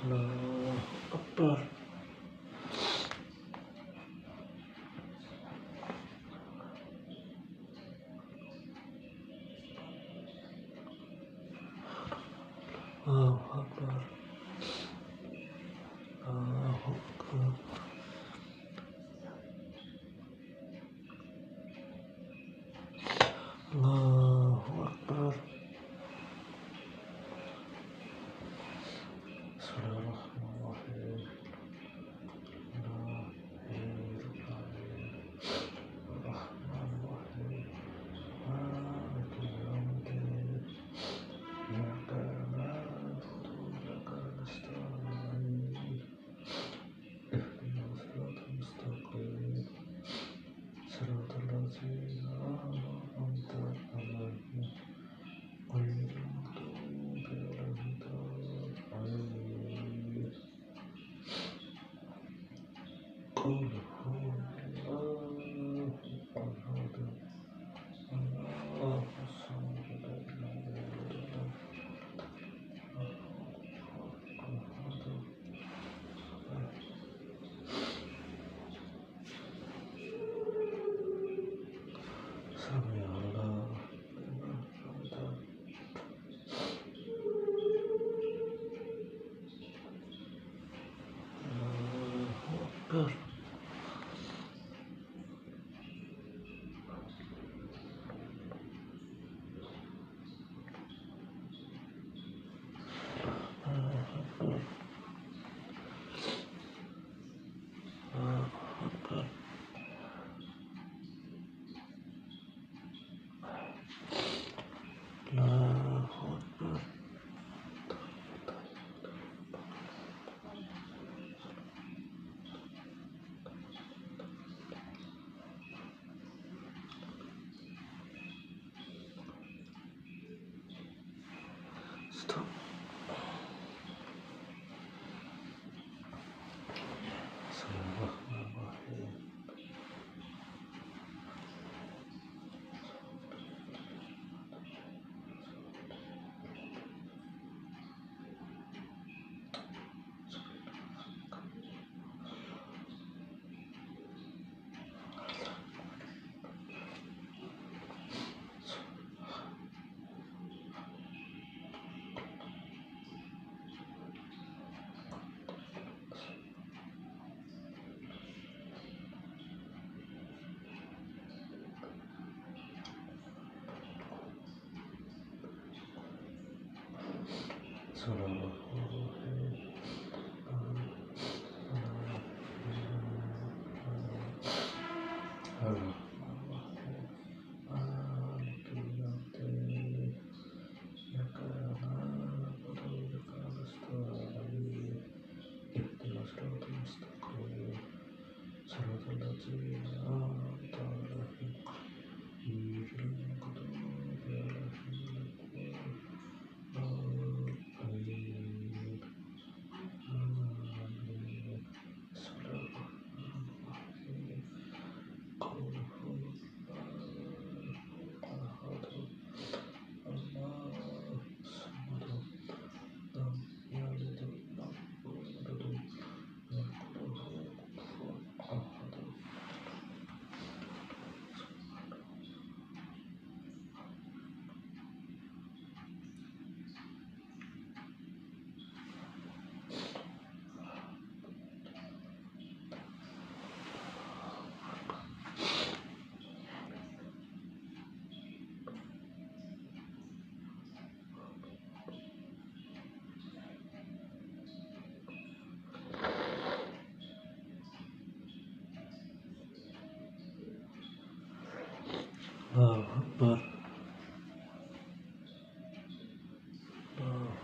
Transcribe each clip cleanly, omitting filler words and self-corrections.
Allahu Akbar. Allahu Akbar. Allahu Akbar. Allahu Akbar. Bismillahirrahmanirrahim. Bismillahirrahmanirrahim. Maliki yaumiddin. Iyyaka na'budu wa iyyaka nasta'in. Ihdinas siratal mustaqim. Siratal ladzina an'amta 'alaihim ghairil maghdubi 'alaihim waladdallin. Qul huwallahu ahad. Allahus samad. Lam yalid wa lam yulad. Sami Allahu liman hamidah. Allahu Akbar. Allahu Akbar. Stop. Bismillahirrahmanirrahim. Allahu Akbar. Allahu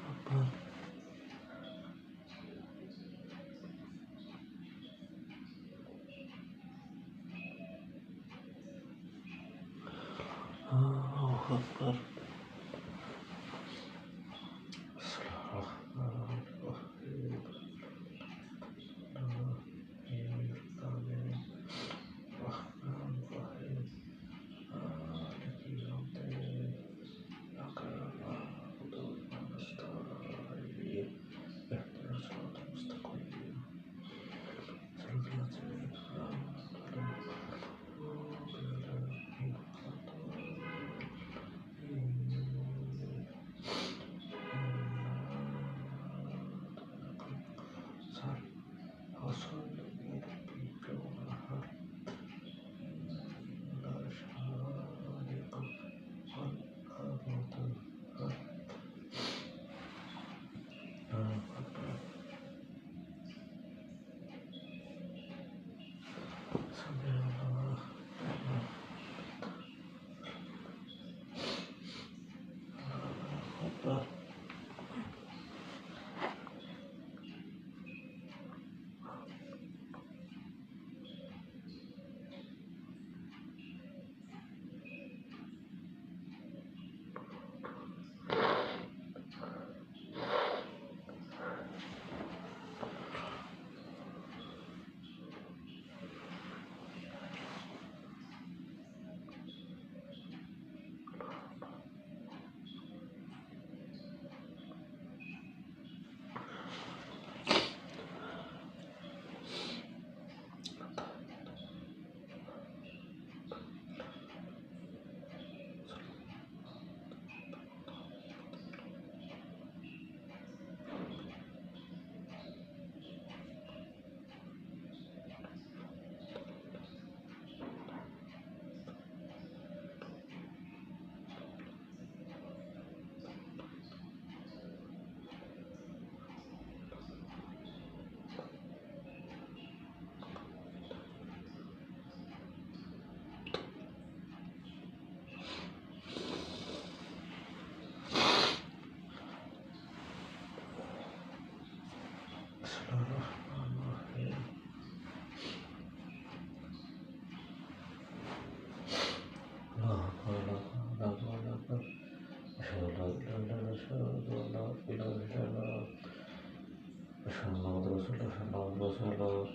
محمد رسول الله محمد رسول الله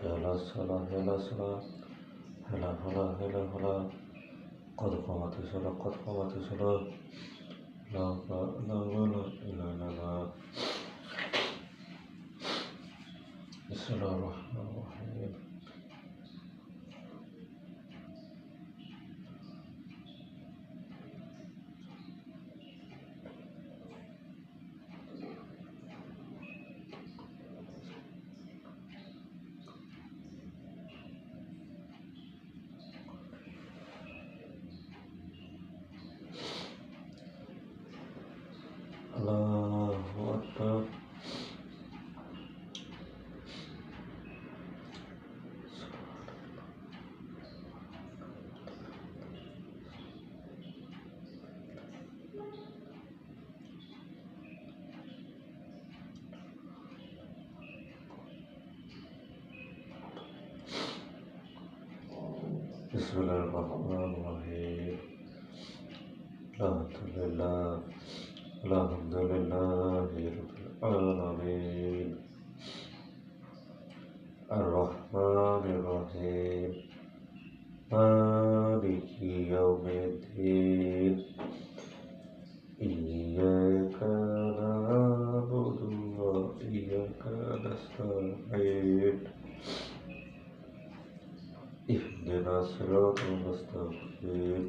حي على الصلاة حي على الصلاة حي على الفلاح حي على الفلاح قد قامت الصلاة قد قامت الصلاة لا حول إلا بالله بسم الله الرحمن الرحيم الله أكبر بسم الله الرحمن الرحيم الحمد لله رب العالمين الرحمن الرحيم مالك يوم الدين إياك نعبد وإياك نستعين اهدنا الصراط المستقيم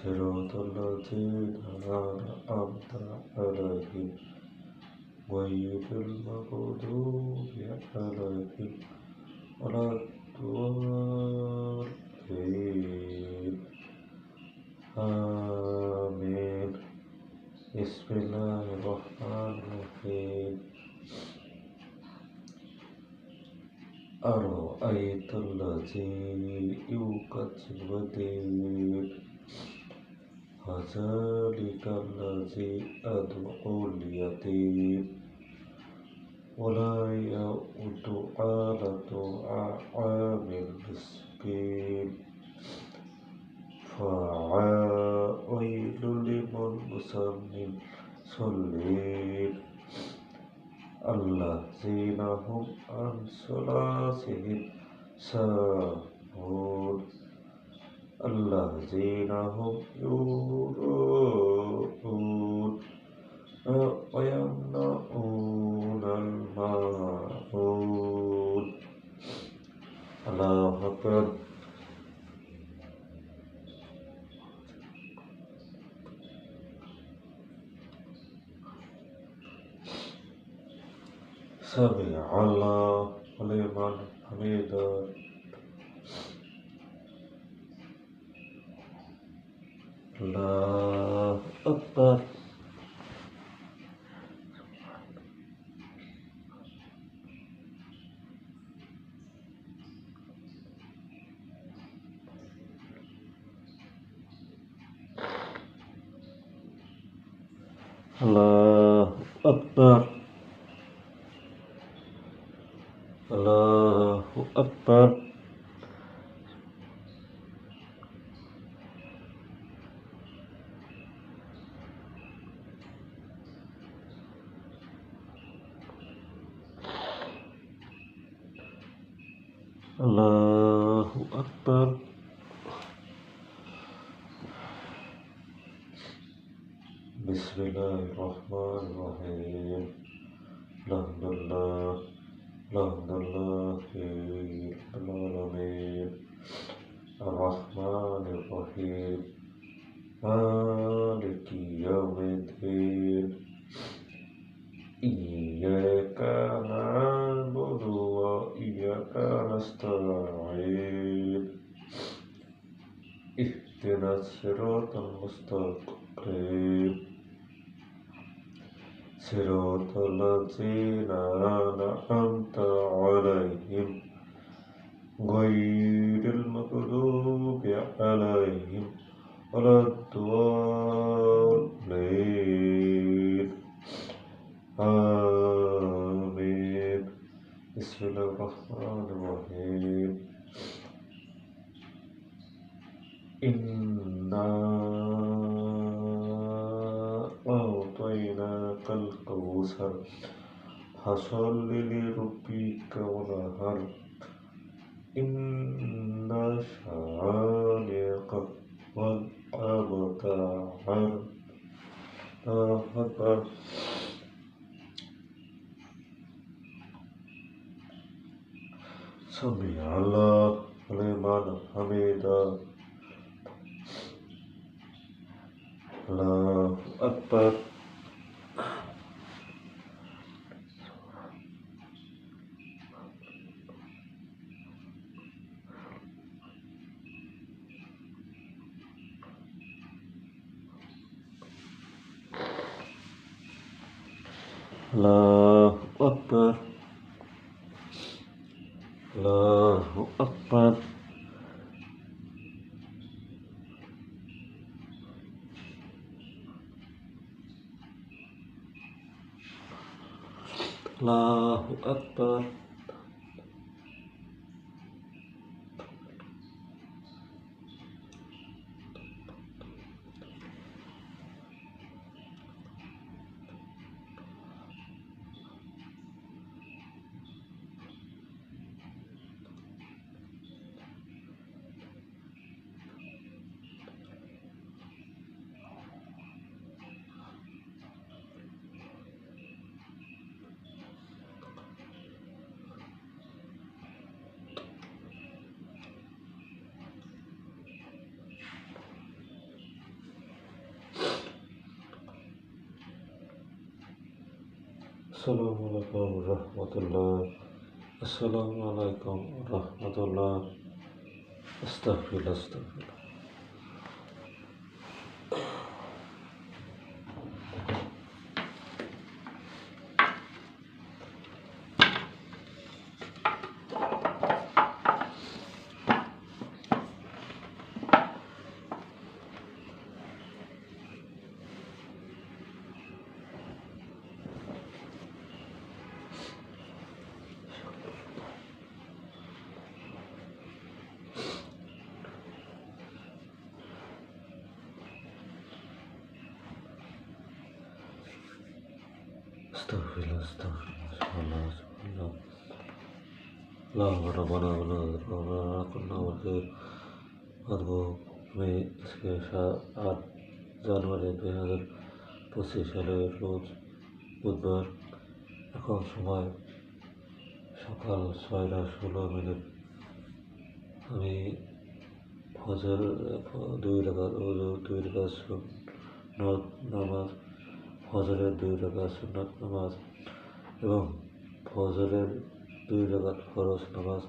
صراط الذين أنعمت عليهم غير المغضوب عليهم ولا الضالين آمين بسم الله الرحمن الرحيم أرأيت الذي يكذب بالدين فذلك الذي أدعو اليتيم ولا يؤد على طعام المسكين فويل للمصلين الذين هم عن صلاتهم ساهون الذين هم يراءون ويمنعون الماعون الله أكبر سمع الله لمن حمده الله أكبر الله أكبر الله أكبر الله أكبر بسم الله الرحمن الرحيم الحمد لله رب العالمين الرحمن الرحيم مالك يوم الدين إياك نعبد وإياك نستعين اهدنا الصراط المستقيم صراط الذين أنعمت عليهم غير المغضوب عليهم ولا الضالين آمين بسم الله الرحمن الرحيم إنا أعطيناك الكوثر فصل لربك وانحر إن شانئك هو الأبتر. الله أكبر. سمع الله لمن حمده. الله أكبر. الله أكبر. الله أكبر. الله أكبر. السلام عليكم ورحمة الله. السلام عليكم ورحمة الله. أستغفر الله أستغفر الله. استغفر الله استغفر الله سبحان الله سبحان الله. اللهم ربنا ولا كنا والخير أدعو में इसके 8 জানুয়ারি 2025 সালের রোজ বুধবার। এখন সময় সকাল 6:16। আমি ফজর 2 রাকাত ওযু 2 রাকাত সুন্নত নামাজ, ফজরের 2 রাকাত সুন্নত নামাজ এবং ফজরের 2 রাকাত ফরজ নামাজ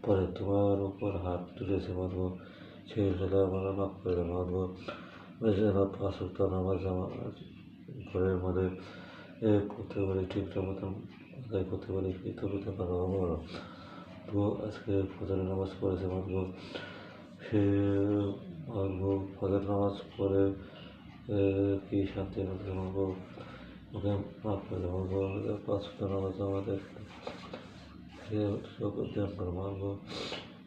পরে তোমার উপর হাত তুলেছে মানব, সেই সাথে আমরা মাফ করে মানব। যেন 5 ওয়াক্ত নামাজ ঘরের মধ্যে করতে পারি, ঠিকঠাক মতন আদায় করতে পারি, কৃতজ্ঞতা করা আমার তো আজকে ফজরের নামাজ পড়েছে মানব, সে মানব ফজর নামাজ পড়ে কি শান্তি মানব, ওকে মাফ করে মানব। 5 ওয়াক্ত নামাজ আমাদের মানব,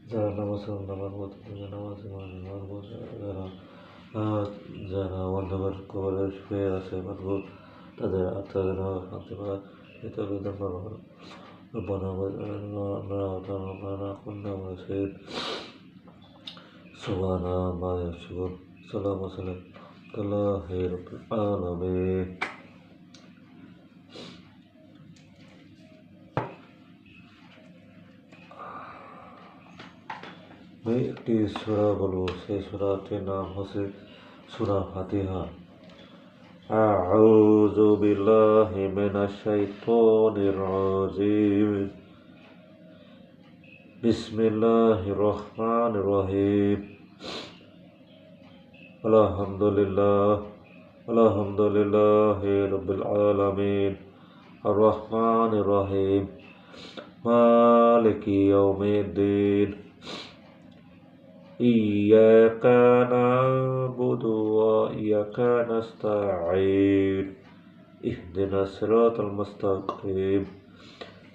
যারা নামাজ মানব তাদেরকে নামাজ মানব, যারা অন্ধকার কবরে শুয়ে আছে মানব তাদের আত্মা যেন শান্তি পায়, এটা বেদন মানব। ربنا ولا كنا مرسلين سبحان ما يشكر سلام وسلام الله رب العالمين. मैं एक सूरा बोलूँ, से सूरा के नाम हसे सूरा फातिहा। أعوذ بالله من الشيطان الرجيم بسم الله الرحمن الرحيم. الحمد لله رب العالمين الرحمن الرحيم مالك يوم الدين إياك نعبد وإياك نستعين اهدنا الصراط المستقيم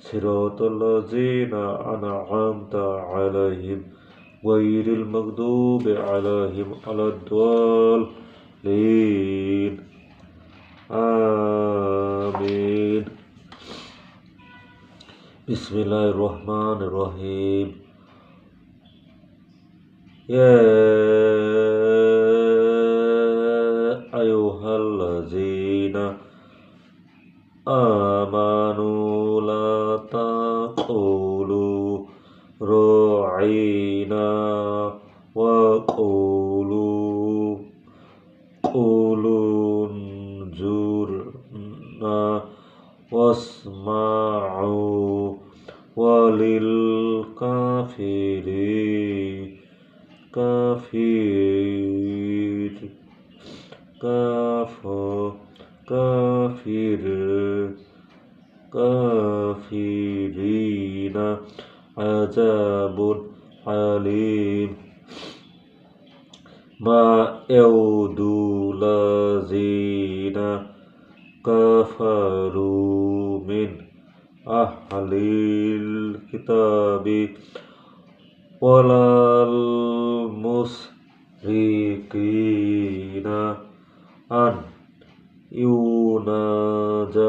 صراط الذين أنعمت عليهم غير المغضوب عليهم ولا الضالين آمين. বিসমিল্লাহির রহমানির রহিম। ইয়া আইয়ুহাল্লাযীনা আমানু লা তাকুলু রাঈনা ওয়া কুলুনজুরনা ওয়াসমাউ ওয়ালিল কাফিরিনা আযাবুন আলীম। মা ইয়াউদুল্লাযীনা কাফারু মিন আহলিল কিতাবি ওয়ালাল মুশরিকিনা আন ইউনাজালা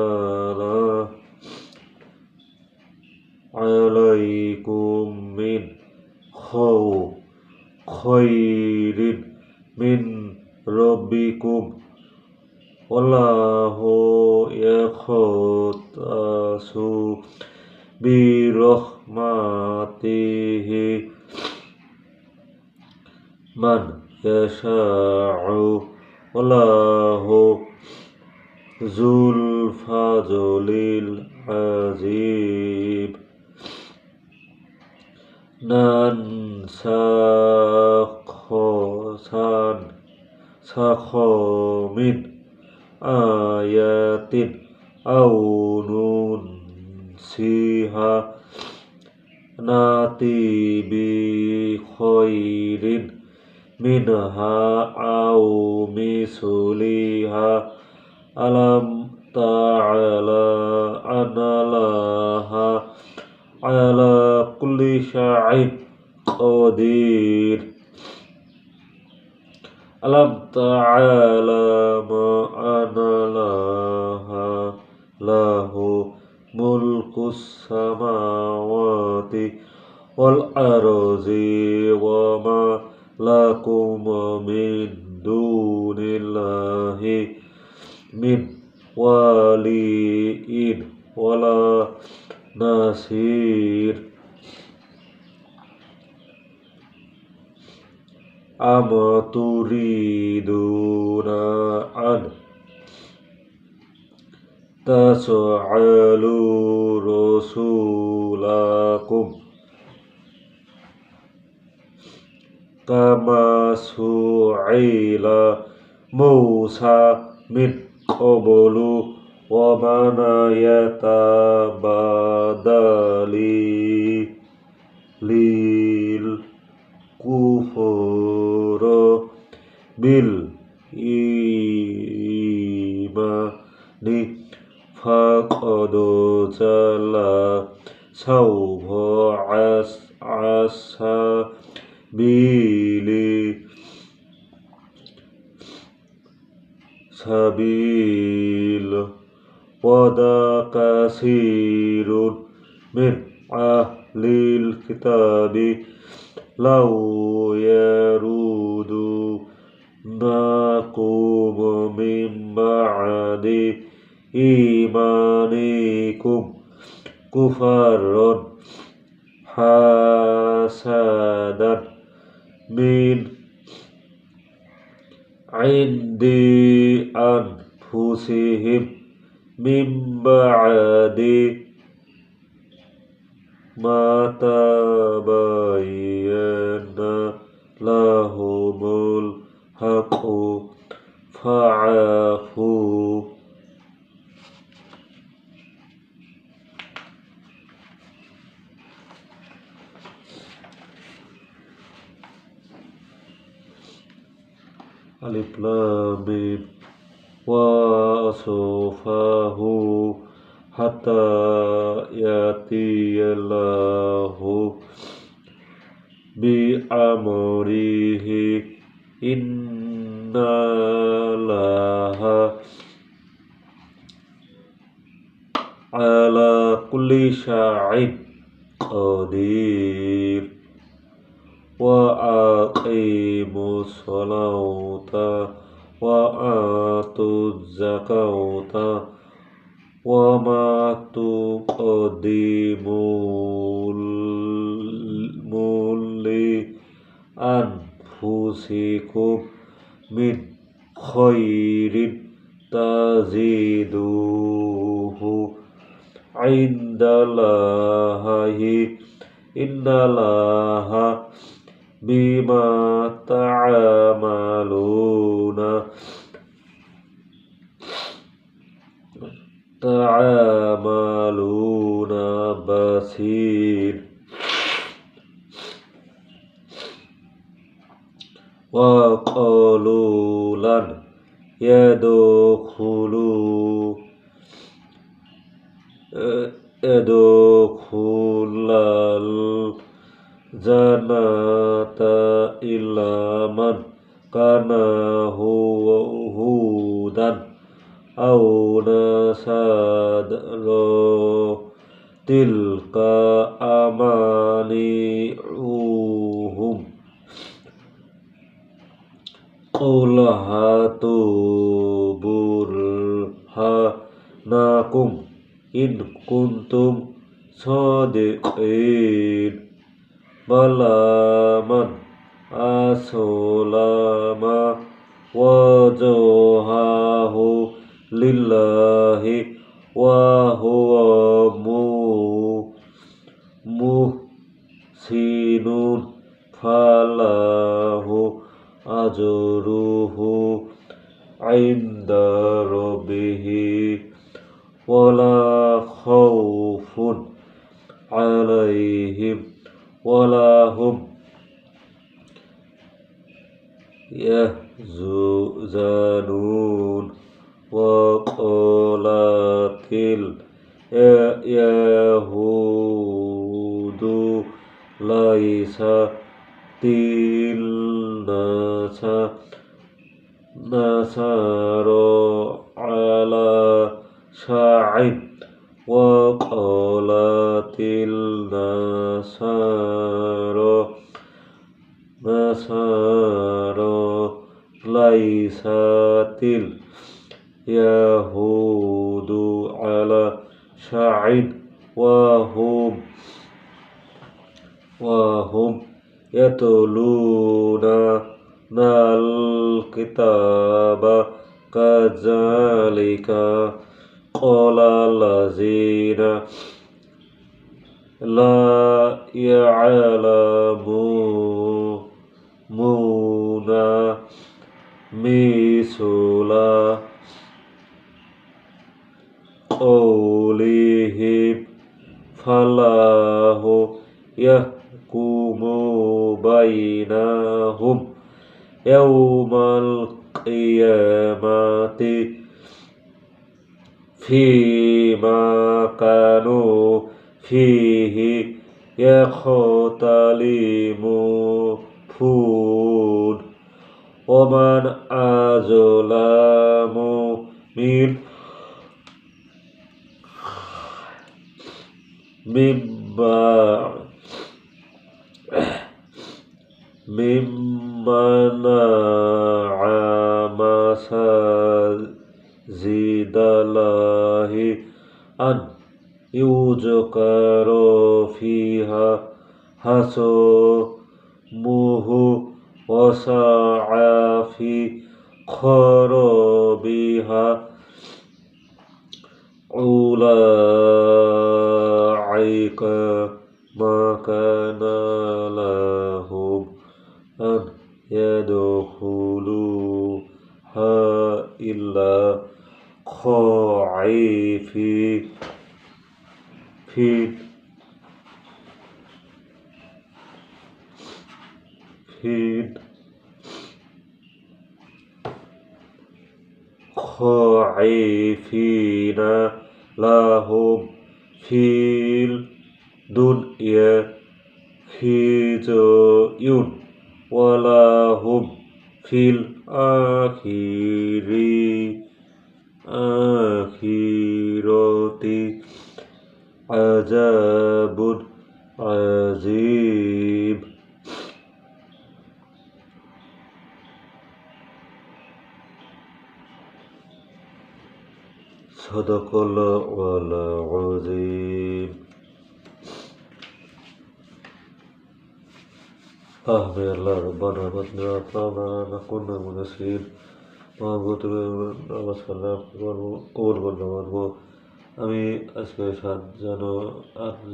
আলাইকুম মিন খায়রিন মিন রাব্বিকুম ওয়াল্লাহু ইয়াখতাসু বিরহমাতিহি মান ইয়াশাউ ওয়াল্লাহু যুল ফাজলিল আযীম। নানসাখো মিন ayatin aw nunsiha nati bi khairin minha aw misuliha alam ta'ala analaha ala kulli syai'in qadir. Alam ta'ala ma'analaha lahu mulkus samawati wal arzi wa ma lakum min dunillahi min waliin wala nasir. Amaturiduna an tas'alu rasulakum kama su'ila Musa min qablu wa mana yatabadali lil kufuru bil imani faqad jalla sawfa sabil wada kasirun min ahlil kitabi law yarudu nakum min ba'di imanikum kufaron hasadan min indi anfusihim min ba'di ma tabayyana lahumul haqqu fa'afu. Alif Lam Mim wa asfahu hatta yatiyallahu bi amrihi innallaha على كل شيء قدير وأقيموا الصلاة وآتوا الزكاة وما تقدموا لأنفسكم من خير تجدوه عند الله إن الله بما تعملون بصير وقالوا لن يدخل الجنة إلا من كان هودا أو نصارى تلك أمانيهم قل هاتوا برهانكم إن كنتم صادقين بلى من أسلم وجهه لله وهو محسن فله أجره عند ربه ولا خوف عليهم ولا هم يحزنون وقالت اليهود ليست النصارى على شيء وقالت النصارى ليست اليهود على شيء وهم يتلون الكتاب كذلك قال الذين لا يعلمون مثل قولهم فالله يحكم بينهم يوم القيامة فيما كانوا فيه يختلفون ومن أظلم ممن منع مساجد الله أن يذكر فيها اسمه وسعى في خرابها أولئك ما كان لهم أن يدخلوها إلا خائفين لهم في الدنيا خزي ولهم في الآخرة عذاب عظيم صدق الله العظيم আমি আল্লাহ রব্বানা বাদনা ফানা নাকুনা মুনাসির মহাব্বত নামাজ কালাম কবুল করলাম মানবো। আমি আজকে 8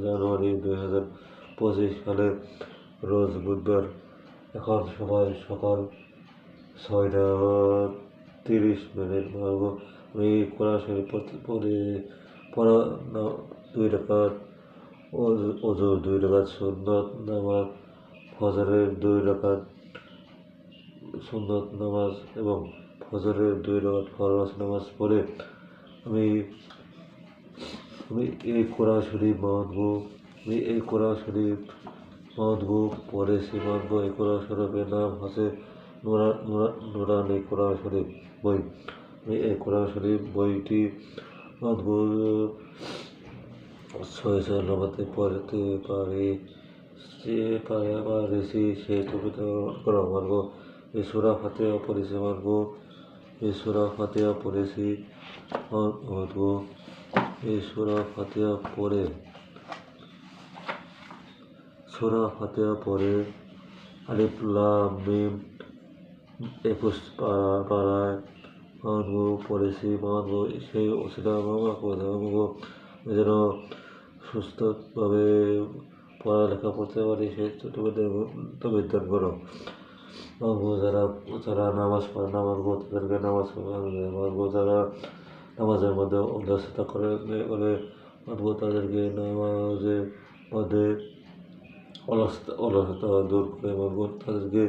জানুয়ারি 2025 সালে রোজ বুধবার, এখন সময় সকাল 6:30 মানবো। আমি কোরআন শরীফ পড়া 2 রাকাত, ওযুর 2 রাকাত সুন্নত নামাজ, ফজরের 2 রাকাত সুন্নত নামাজ এবং ফজরের 2 রাকাত ফরজ নামাজ পড়ে আমি আমি এই কোরআন শরীফ মানবো পড়েছি মানবো। এই কোরআন শরীফের নাম হচ্ছে নুরানি কোরআন শরীফ বই। আমি এই কোরআন শরীফ বইটি মানবো 6 নামাতে পড়তে পারেছি সে তুমি করো মানবো। এই সূরা ফাতিহা পড়েছি মানবো। এই সূরা ফাতিহা পড়েছি মানবো। এই সূরা ফাতিহা পড়ে আলিফ লাম মিম 21 পাড়ায় মানবো পড়েছি মানবো। সেই ওসিলা মানবো যেন সুস্থভাবে পড়ালেখা করতে পারি সেই তুমি দান করো মানবো। যারা নামাজ পড়ে না মানবো তাদেরকে নামাজ মানবো। যারা নামাজের মধ্যে উল্লাসিতা করে মানবো তাদেরকে নামাজের মধ্যে অলসতা দূর করে মানবো। তাদেরকে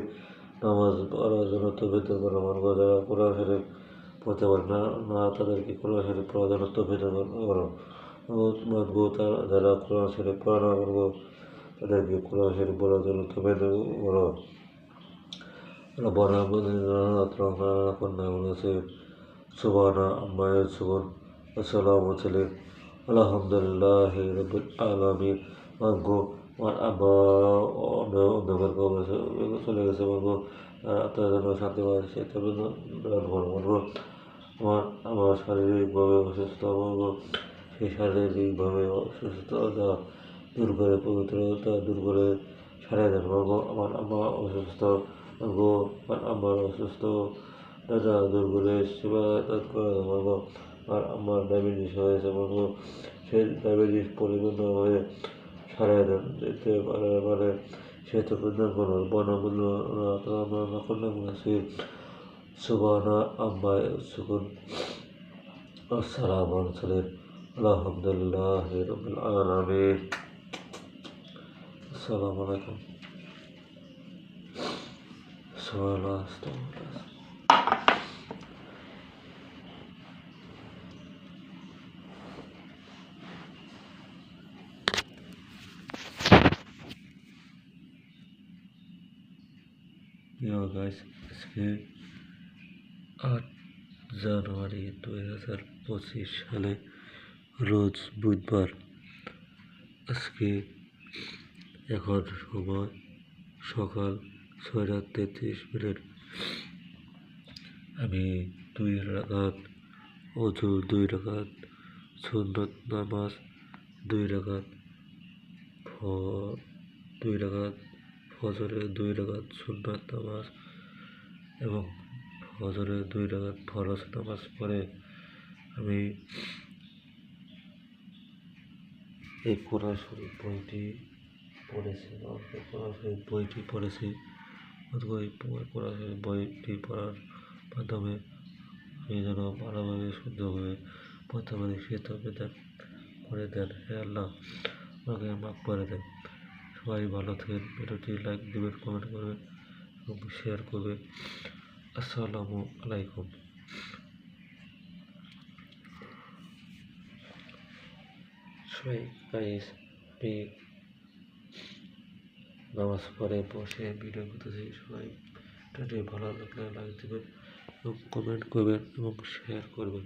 নামাজ পড়ার জন্য তৌফিক দান করো মানবো। যারা কোরআন শরীফ পড়তে পারে না তাদেরকে কোরআন শরীফ পড়ার জন্য তৌফিক দান করো মানবো। যারা কোরআন শরীফ পড়ে না মানবো তাদেরকে কোরআন শরীফ পড়ার জন্য তৌফিক দান করো। ربنا بلغنا أطرافنا كنا مناسب سبحان عما يصفون والسلام على الحمد لله رب العالمين মানবো। আমার আব্বা অন্ধকার চলে গেছে মানবো। আত্মার জন্য শান্তি পায় সে মানবো। আমার শারীরিকভাবে অসুস্থ মানবো। সেই শারীরিকভাবে অসুস্থতা দূর করে পবিত্রতা দূর করে সারিয়ে দেন মানবো। আমার আম্মা অসুস্থ মানবো। আমার আম্মার অসুস্থ দূর করে সেবা করে মানবো। আর আমার ডায়াবেটিস হয়েছে মানবো। সেই ডায়াবেটিস পরিপূর্ণ হয়ে সারিয়ে দেন যেতে পারে সে তো প্রদান করো বনবুল সুবানা আম্মায় সুকুন আসসালামু আলাইকুম আলহামদুলিল্লাহ রাব্বিল আলামিন। আসসালামু আলাইকুম। guys, আজকে 8 জানুয়ারি 2025 সালে রোজ বুধবার। আজকে এখন সময় সকাল 6:33। আমি 2 রাকাত ওযু 2 রাকাত সুন্নত নামাজ 2 রাকাত 2 রাকাত ফজরের 2 রাকাত সুন্নত নামাজ এবং ফজরের 2 রাকাত ফরজ নামাজ পড়ে আমি এই কোরআন শরীফ বইটি পড়েছি। কোরআন শরীফ বইটি পড়েছি। কোরআন শরীফ বইটি পড়ার মাধ্যমে আমি যেন ভালোভাবে সুন্দরভাবে পড়তে পারি সে তবে দেন করে দেন। হে আল্লাহ আমাকে মাফ করে দেন। সবাই ভালো থাকেন। ভিডিওটি লাইক দেবেন, কমেন্ট করবেন এবং শেয়ার করবেন। আসসালামু আলাইকুম। সবাই গাইস আমি নামাজ পড়ে বসে ভিডিও করতেছি। সবাই ভিডিওটি ভালো লাগলে লাইক দেবেন এবং কমেন্ট করবেন এবং শেয়ার করবেন।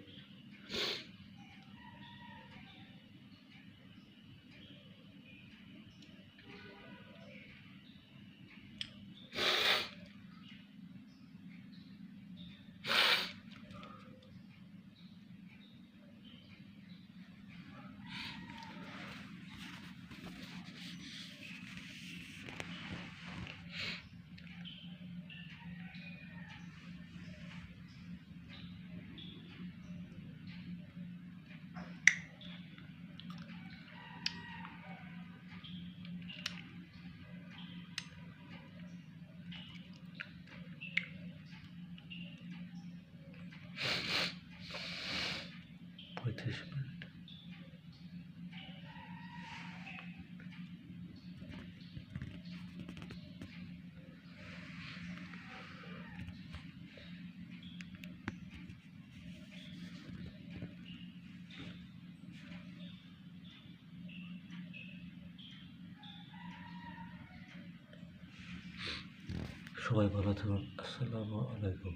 সবাই ভালো থাকুন। আসসালামু আলাইকুম।